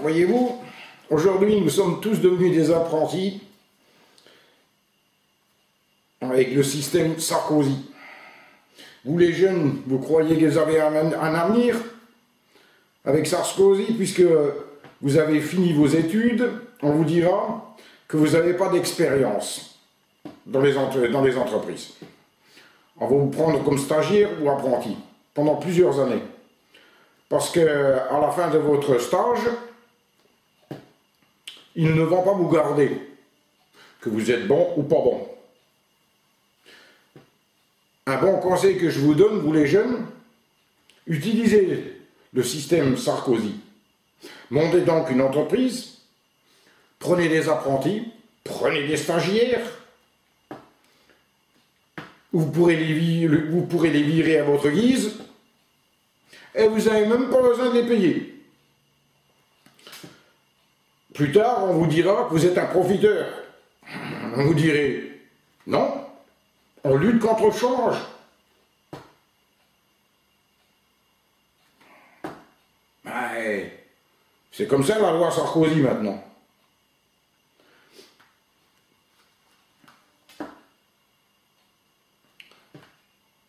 voyez-vous, aujourd'hui nous sommes tous devenus des apprentis avec le système Sarkozy. Vous les jeunes, vous croyez que vous avez un avenir avec Sarkozy, puisque vous avez fini vos études, on vous dira que vous n'avez pas d'expérience dans les entreprises. On va vous prendre comme stagiaire ou apprenti pendant plusieurs années. Parce qu'à la fin de votre stage, ils ne vont pas vous garder, que vous êtes bon ou pas bon. Un bon conseil que je vous donne, vous les jeunes, utilisez le système Sarkozy. Montez donc une entreprise, prenez des apprentis, prenez des stagiaires, vous pourrez les virer à votre guise, et vous n'avez même pas besoin de les payer. Plus tard, on vous dira que vous êtes un profiteur. On vous dirait, non, on lutte contre le chômage. C'est comme ça la loi Sarkozy maintenant.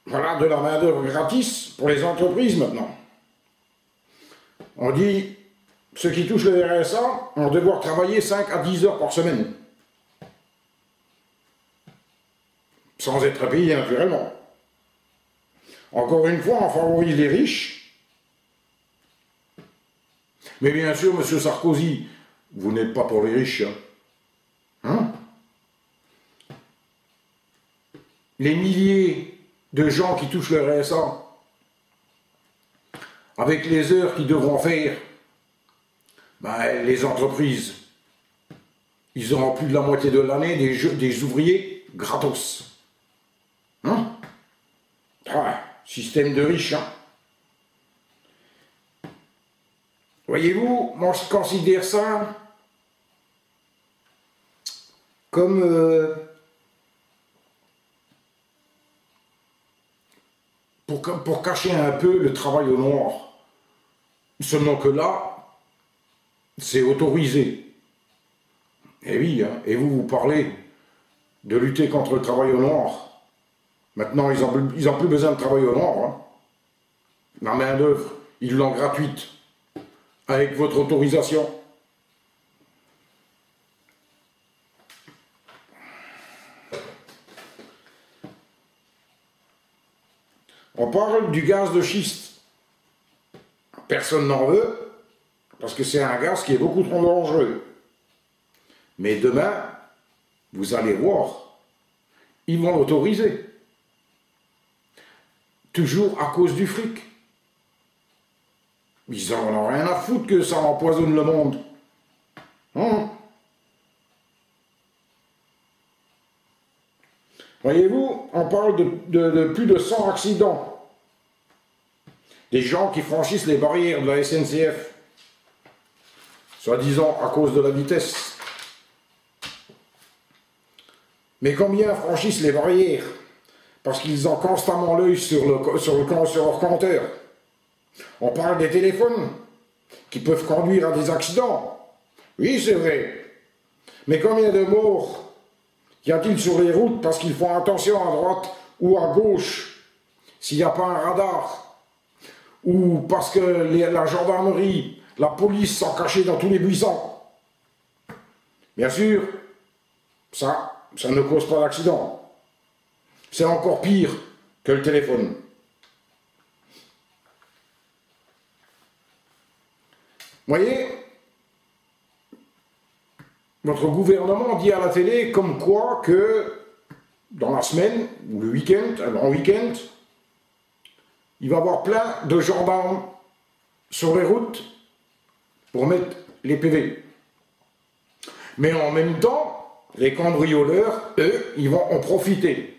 Voilà de la main-d'œuvre gratis pour les entreprises maintenant. On dit, ceux qui touchent le RSA vont devoir travailler 5 à 10 heures par semaine. Sans être payés naturellement. Encore une fois, on favorise les riches. Mais bien sûr, M. Sarkozy, vous n'êtes pas pour les riches. Hein? Les milliers de gens qui touchent le RSA, avec les heures qu'ils devront faire, ben, les entreprises, ils auront plus de la moitié de l'année des ouvriers gratos. Hein? Ah, système de riches, hein? Voyez-vous, moi je considère ça comme pour cacher un peu le travail au noir. Seulement que là, c'est autorisé. Et oui, hein, et vous parlez de lutter contre le travail au noir. Maintenant, ils n'ont plus besoin de travail au noir. Hein. La main-d'œuvre, ils l'ont gratuite. Avec votre autorisation. On parle du gaz de schiste. Personne n'en veut, parce que c'est un gaz qui est beaucoup trop dangereux. Mais demain, vous allez voir, ils vont l'autoriser. Toujours à cause du fric. Ils en ont rien à foutre que ça empoisonne le monde. Hein? Voyez-vous, on parle de plus de 100 accidents. Des gens qui franchissent les barrières de la SNCF, soi-disant à cause de la vitesse. Mais combien franchissent les barrières? Parce qu'ils ont constamment l'œil sur leur compteur. On parle des téléphones qui peuvent conduire à des accidents. Oui, c'est vrai. Mais combien de morts y a-t-il sur les routes parce qu'ils font attention à droite ou à gauche s'il n'y a pas un radar? Ou parce que la gendarmerie, la police sont cachés dans tous les buissons? Bien sûr, ça ne cause pas d'accident. C'est encore pire que le téléphone. Voyez, votre gouvernement dit à la télé comme quoi que dans la semaine ou le week-end, en week-end, il va y avoir plein de gendarmes sur les routes pour mettre les PV. Mais en même temps, les cambrioleurs, eux, ils vont en profiter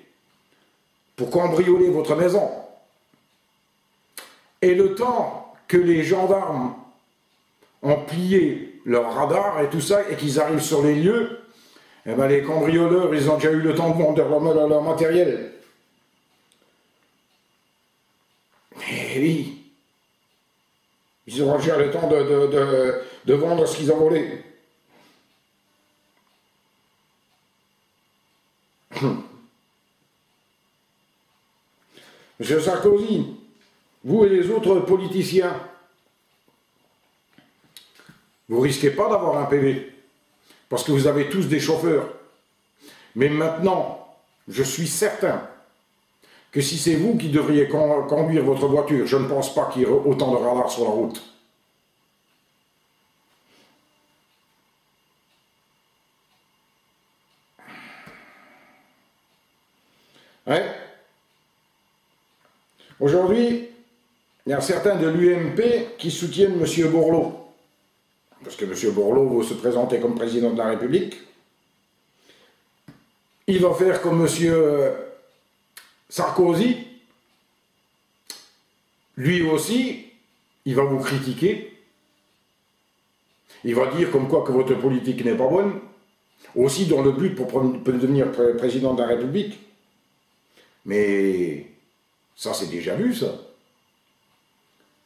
pour cambrioler votre maison. Et le temps que les gendarmes ont plié leur radar et tout ça, et qu'ils arrivent sur les lieux, eh ben les cambrioleurs, ils ont déjà eu le temps de vendre leur matériel. Eh oui, Ils auront déjà le temps de vendre ce qu'ils ont volé. Monsieur Sarkozy, vous et les autres politiciens, vous risquez pas d'avoir un PV, parce que vous avez tous des chauffeurs. Mais maintenant, je suis certain que si c'est vous qui devriez conduire votre voiture, je ne pense pas qu'il y ait autant de radars sur la route. Hein? Aujourd'hui, il y a certains de l'UMP qui soutiennent M. Borloo. Parce que M. Borloo veut se présenter comme président de la République. Il va faire comme M. Sarkozy. Lui aussi, il va vous critiquer. Il va dire comme quoi que votre politique n'est pas bonne. Aussi dans le but pour devenir président de la République. Mais ça, c'est déjà vu, ça.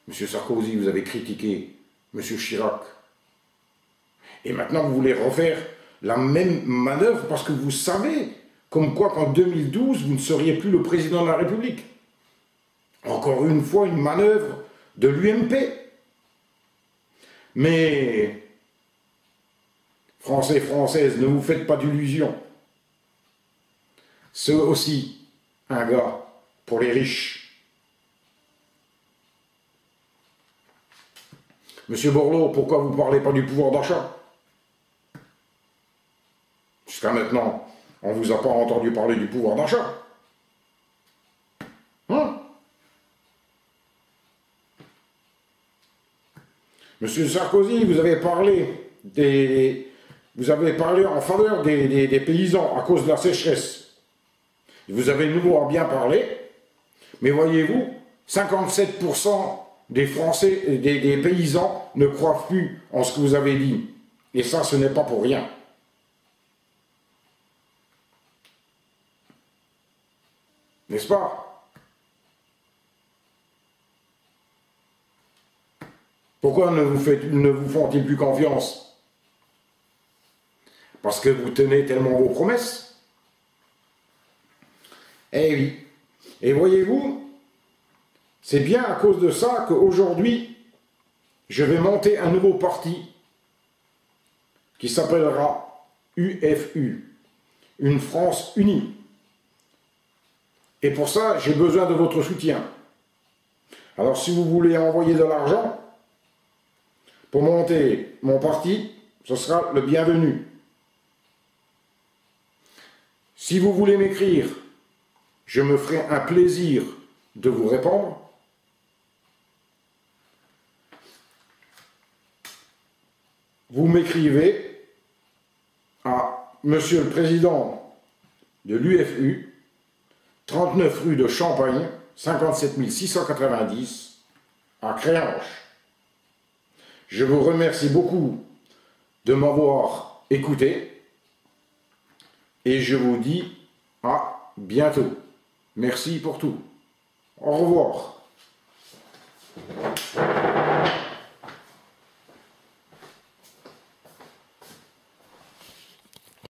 M. Sarkozy, vous avez critiqué M. Chirac. Et maintenant, vous voulez refaire la même manœuvre parce que vous savez, comme quoi qu'en 2012, vous ne seriez plus le président de la République. Encore une fois, une manœuvre de l'UMP. Mais, Français, Françaises, ne vous faites pas d'illusions. C'est aussi un gars pour les riches. Monsieur Borloo, pourquoi vous ne parlez pas du pouvoir d'achat? Jusqu'à maintenant, on ne vous a pas entendu parler du pouvoir d'achat. Hein? Monsieur Sarkozy, vous avez parlé en faveur des paysans à cause de la sécheresse. Vous avez de nouveau bien parlé, mais voyez-vous, 57% des Français, des paysans ne croient plus en ce que vous avez dit. Et ça, ce n'est pas pour rien. N'est-ce pas? Pourquoi ne vous font-ils plus confiance? Parce que vous tenez tellement vos promesses. Eh oui. Et voyez-vous, c'est bien à cause de ça qu'aujourd'hui, je vais monter un nouveau parti qui s'appellera UFU, une France unie. Et pour ça, j'ai besoin de votre soutien. Alors si vous voulez envoyer de l'argent pour monter mon parti, ce sera le bienvenu. Si vous voulez m'écrire, je me ferai un plaisir de vous répondre. Vous m'écrivez à Monsieur le Président de l'UFU, 39 rue de Champagne, 57 690, à Créange. Je vous remercie beaucoup de m'avoir écouté et je vous dis à bientôt. Merci pour tout. Au revoir.